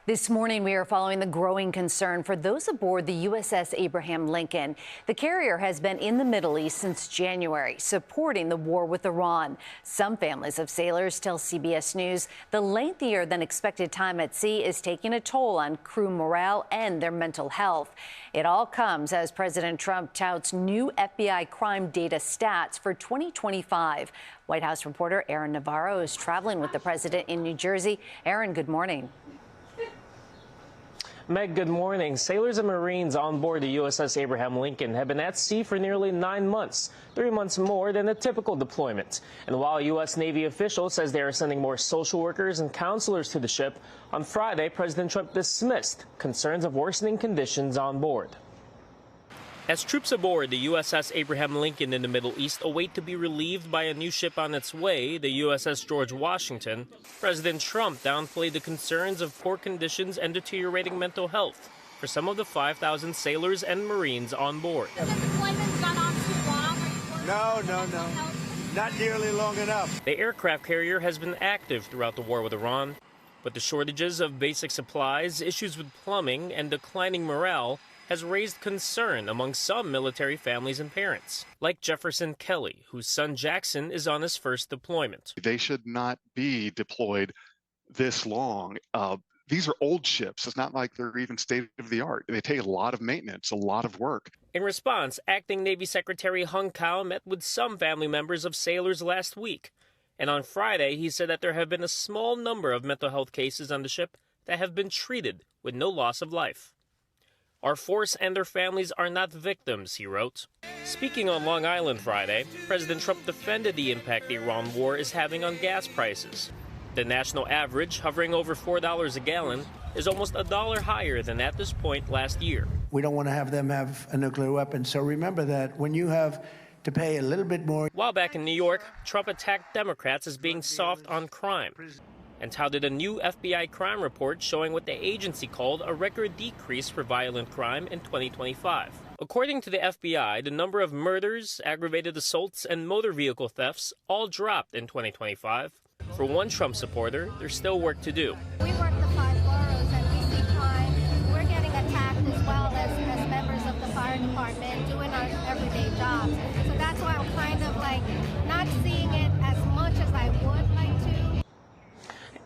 This morning, we are following the growing concern for those aboard the USS Abraham Lincoln. The carrier has been in the Middle East since January, supporting the war with Iran. Some families of sailors tell CBS News the lengthier than expected time at sea is taking a toll on crew morale and their mental health. It all comes as President Trump touts new FBI crime data stats for 2025. White House reporter Aaron Navarro is traveling with the president in New Jersey. Aaron, good morning. Meg, good morning. Sailors and Marines on board the USS Abraham Lincoln have been at sea for nearly 9 months, 3 months more than a typical deployment. And while U.S. Navy officials says they are sending more social workers and counselors to the ship, on Friday, President Trump dismissed concerns of worsening conditions on board. As troops aboard the USS Abraham Lincoln in the Middle East await to be relieved by a new ship on its way, the USS George Washington, President Trump downplayed the concerns of poor conditions and deteriorating mental health for some of the 5,000 sailors and Marines on board. The deployment's gone on too long? No. Not nearly long enough. The aircraft carrier has been active throughout the war with Iran, but the shortages of basic supplies, issues with plumbing, and declining morale has raised concern among some military families and parents, like Jefferson Kelly, whose son Jackson is on his first deployment. They should not be deployed this long. These are old ships. It's not like they're even state of the art. They take a lot of maintenance, a lot of work. In response, Acting Navy Secretary Hung Kao met with some family members of sailors last week. And on Friday, he said that there have been a small number of mental health cases on the ship that have been treated with no loss of life. Our force and their families are not victims, he wrote. Speaking on Long Island Friday, President Trump defended the impact the Iran war is having on gas prices. The national average, hovering over $4 a gallon, is almost $1 higher than at this point last year. We don't want to have them have a nuclear weapon, so remember that when you have to pay a little bit more. While back in New York, Trump attacked Democrats as being soft on crime and touted a new FBI crime report showing what the agency called a record decrease for violent crime in 2025. According to the FBI, the number of murders, aggravated assaults, and motor vehicle thefts all dropped in 2025. For one Trump supporter, there's still work to do. We work the 5 boroughs and we see crime. We're getting attacked as well as members of the fire department doing our everyday jobs. So that's why I'm kind of like not seeing it as much as I would like to.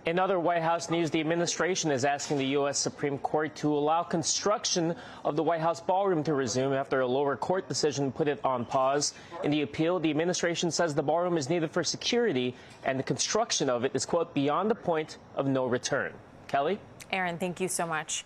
In other White House news, the administration is asking the U.S. Supreme Court to allow construction of the White House ballroom to resume after a lower court decision put it on pause. In the appeal, the administration says the ballroom is needed for security and the construction of it is, quote, beyond the point of no return. Kelly? Aaron, thank you so much.